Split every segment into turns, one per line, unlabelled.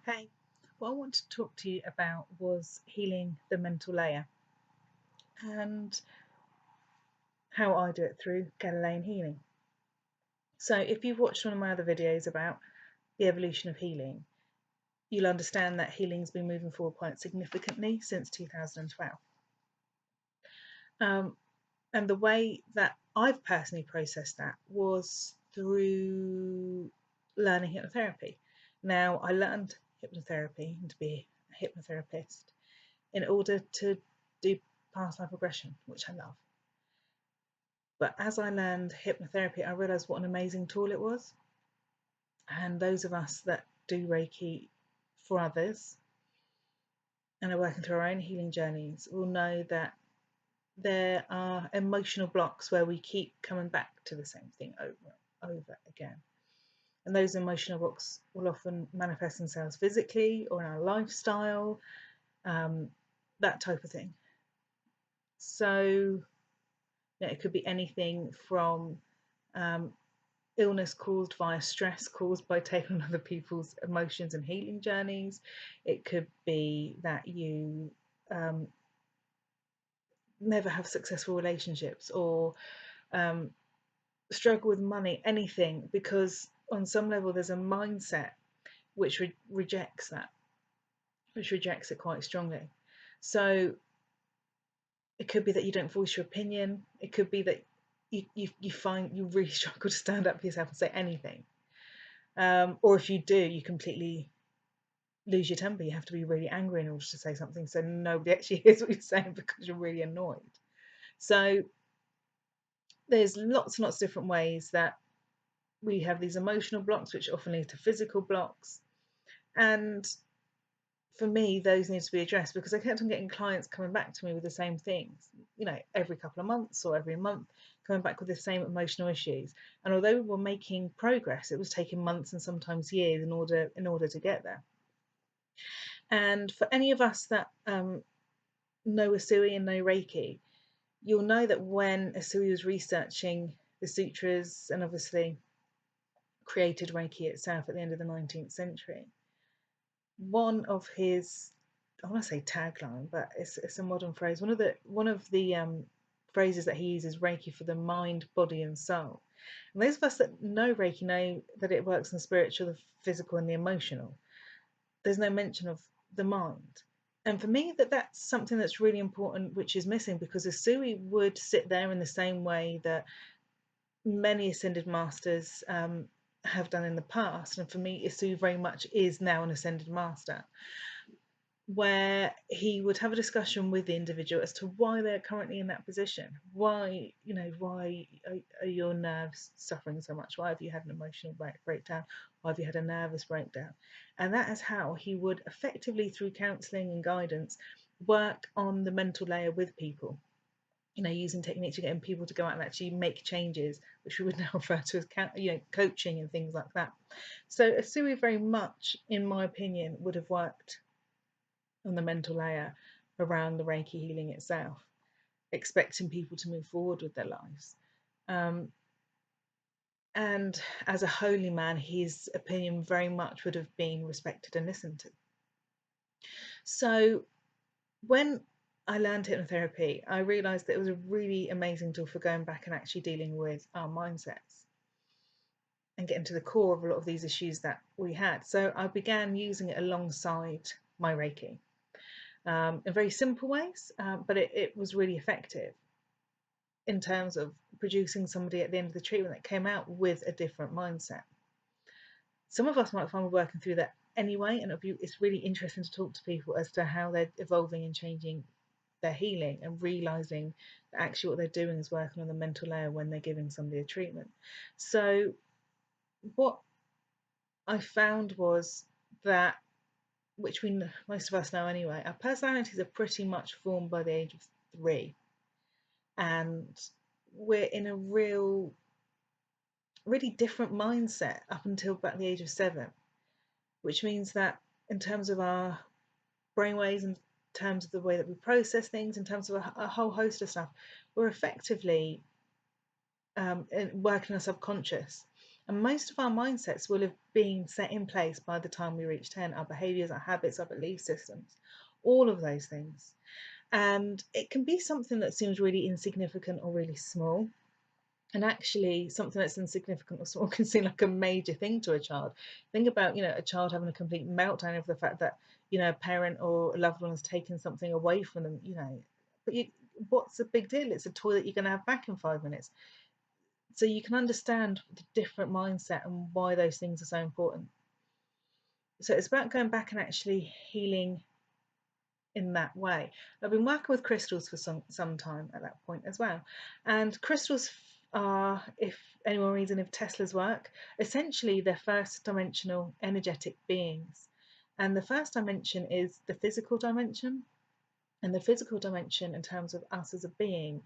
Hey, what I wanted to talk to you about was healing the mental layer and how I do it through Galilean Healing. So, if you've watched one of my other videos about the evolution of healing, you'll understand that healing's been moving forward quite significantly since 2012. And the way that I've personally processed that was through learning hypnotherapy. Now, I learned hypnotherapy and to be a hypnotherapist in order to do past life regression, which I love. But as I learned hypnotherapy, I realised what an amazing tool it was. And those of us that do Reiki for others and are working through our own healing journeys will know that there are emotional blocks where we keep coming back to the same thing over and over again. And those emotional blocks will often manifest themselves physically or in our lifestyle, that type of thing. So it could be anything from illness caused via stress caused by taking on other people's emotions and healing journeys. It could be that you never have successful relationships or struggle with money, anything, because on some level there's a mindset which rejects that, which rejects it quite strongly. So it could be that you don't voice your opinion. It could be that you find you really struggle to stand up for yourself and say anything. Or if you do, you completely lose your temper. You have to be really angry in order to say something so nobody actually hears what you're saying because you're really annoyed. So there's lots and lots of different ways that we have these emotional blocks, which often lead to physical blocks. And for me, those need to be addressed because I kept on getting clients coming back to me with the same things, every couple of months or every month, coming back with the same emotional issues. And although we were making progress, it was taking months and sometimes years in order to get there. And for any of us that know Usui and know Reiki, you'll know that when Usui was researching the sutras and obviously created Reiki itself at the end of the 19th century, one of his, I want to say tagline, but it's a modern phrase. One of the phrases that he uses, Reiki for the mind, body, and soul. And those of us that know Reiki know that it works in the spiritual, the physical, and the emotional. There's no mention of the mind. And for me, that's something that's really important, which is missing, because Usui would sit there in the same way that many ascended masters have done in the past. And for me, Usui very much is now an ascended master, where he would have a discussion with the individual as to why they're currently in that position. Why are your nerves suffering so much? Why have you had an emotional breakdown? Why have you had a nervous breakdown? And that is how he would effectively, through counselling and guidance, work on the mental layer with people. Using techniques to get people to go out and actually make changes, which we would now refer to as coaching and things like that. So Usui very much, in my opinion, would have worked on the mental layer around the Reiki healing itself, expecting people to move forward with their lives. And as a holy man, his opinion very much would have been respected and listened to. So when I learned hypnotherapy, I realised that it was a really amazing tool for going back and actually dealing with our mindsets and getting to the core of a lot of these issues that we had. So I began using it alongside my Reiki in very simple ways, but it was really effective in terms of producing somebody at the end of the treatment that came out with a different mindset. Some of us might find we're working through that anyway, and it's really interesting to talk to people as to how they're evolving and changing their healing and realizing that actually what they're doing is working on the mental layer when they're giving somebody a treatment. So what I found was that, which most of us know anyway, our personalities are pretty much formed by the age of 3, and we're in a really different mindset up until about the age of 7, which means that in terms of our brainwaves, in terms of the way that we process things, in terms of a whole host of stuff, we're effectively working our subconscious. And most of our mindsets will have been set in place by the time we reach 10. Our behaviors, our habits, our belief systems, all of those things. And it can be something that seems really insignificant or really small. And actually, something that's insignificant or small can seem like a major thing to a child. Think about, a child having a complete meltdown over the fact that, a parent or a loved one has taken something away from them, But what's the big deal? It's a toy that you're going to have back in 5 minutes. So you can understand the different mindset and why those things are so important. So it's about going back and actually healing in that way. I've been working with crystals for some time at that point as well. And crystals are, if anyone reads any of Tesla's work, essentially they're first dimensional energetic beings. And the first dimension is the physical dimension. And the physical dimension, in terms of us as a being,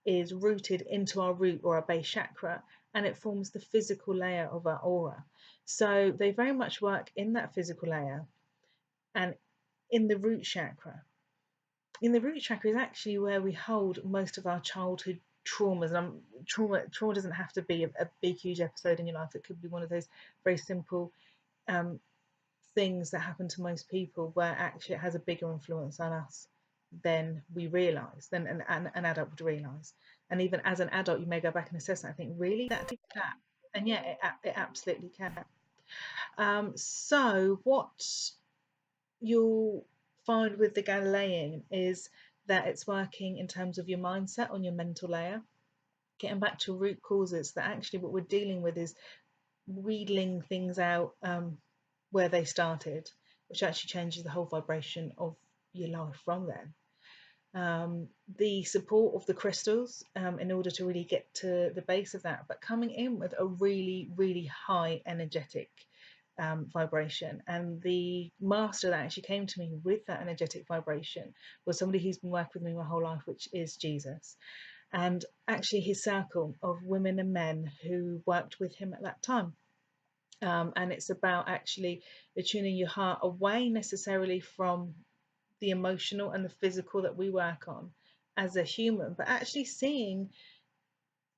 is rooted into our root or our base chakra, and it forms the physical layer of our aura. So they very much work in that physical layer and in the root chakra. In the root chakra is actually where we hold most of our childhood traumas. And trauma doesn't have to be a big, huge episode in your life. It could be one of those very simple things that happen to most people, where actually it has a bigger influence on us than we realise, than an adult would realise. And even as an adult, you may go back and assess that and think, really, that did that? And yeah, it absolutely can. So what you'll find with the Galilean is that it's working in terms of your mindset on your mental layer, getting back to root causes, that actually what we're dealing with is wheedling things out where they started, which actually changes the whole vibration of your life from then. The support of the crystals in order to really get to the base of that, but coming in with a really, really high energetic vibration. And the master that actually came to me with that energetic vibration was somebody who's been working with me my whole life, which is Jesus. And actually his circle of women and men who worked with him at that time. And it's about actually attuning your heart away necessarily from the emotional and the physical that we work on as a human, but actually seeing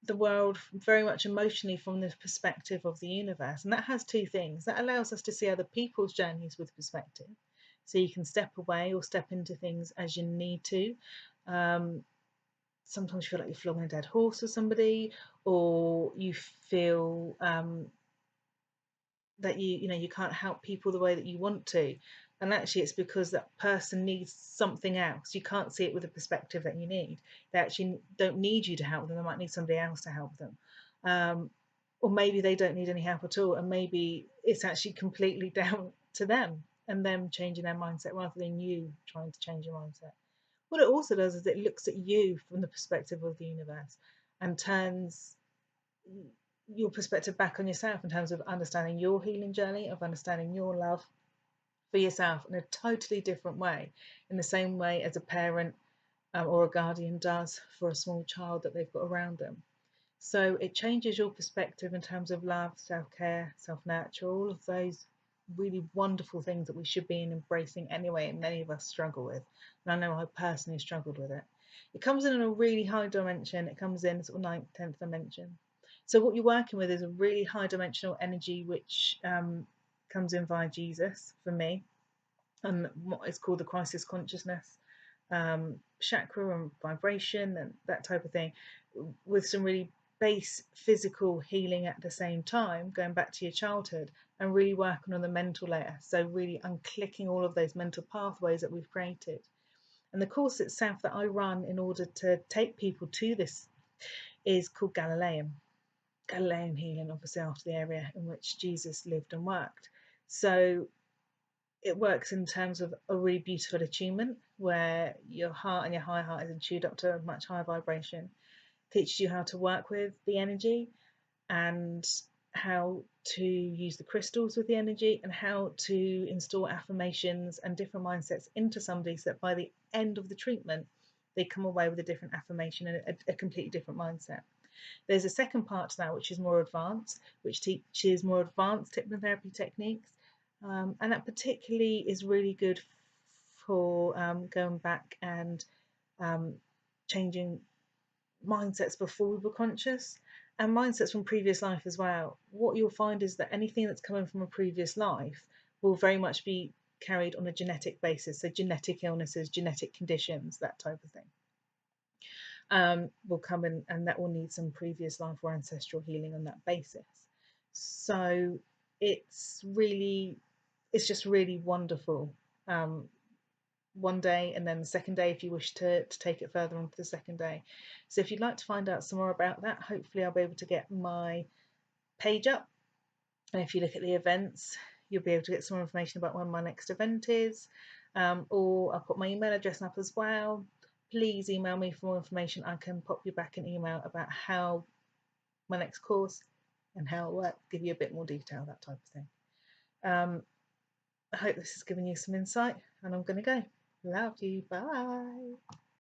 the world very much emotionally from the perspective of the universe. And that has two things. That allows us to see other people's journeys with perspective. So you can step away or step into things as you need to. Sometimes you feel like you're flogging a dead horse with somebody, or you feel that you can't help people the way that you want to, and actually it's because that person needs something else. You can't see it with the perspective that you need. They actually don't need you to help them. They might need somebody else to help them, or maybe they don't need any help at all, and maybe it's actually completely down to them and them changing their mindset rather than you trying to change your mindset. What it also does is it looks at you from the perspective of the universe and turns your perspective back on yourself in terms of understanding your healing journey, of understanding your love for yourself in a totally different way, in the same way as a parent or a guardian does for a small child that they've got around them. So it changes your perspective in terms of love, self-care, self-nurture, all of those really wonderful things that we should be embracing anyway, and many of us struggle with. And I know I personally struggled with it. It comes in a really high dimension. It comes in sort of 9th, 10th dimension. So what you're working with is a really high dimensional energy, which comes in via Jesus for me, and what is called the crisis consciousness chakra and vibration and that type of thing, with some really base physical healing at the same time, going back to your childhood and really working on the mental layer. So really unclicking all of those mental pathways that we've created. And the course itself that I run in order to take people to this is called Galilean Healing, obviously after the area in which Jesus lived and worked. So it works in terms of a really beautiful attunement where your heart and your high heart is attuned up to a much higher vibration. Teaches you how to work with the energy and how to use the crystals with the energy and how to install affirmations and different mindsets into somebody so that by the end of the treatment they come away with a different affirmation and a completely different mindset. There's a second part to that which is more advanced, which teaches more advanced hypnotherapy techniques, and that particularly is really good for going back and changing mindsets before we were conscious, and mindsets from previous life as well, what you'll find is that anything that's coming from a previous life will very much be carried on a genetic basis. So genetic illnesses, genetic conditions, that type of thing, will come in, and that will need some previous life or ancestral healing on that basis. So it's just really wonderful. One day, and then the second day if you wish to take it further on to the second day. So if you'd like to find out some more about that, hopefully I'll be able to get my page up, and if you look at the events, you'll be able to get some more information about when my next event is, or I'll put my email address up as well. Please email me for more information. I can pop you back an email about how my next course and how it works, give you a bit more detail, that type of thing. I hope this has given you some insight, and I'm going to go. Love you. Bye.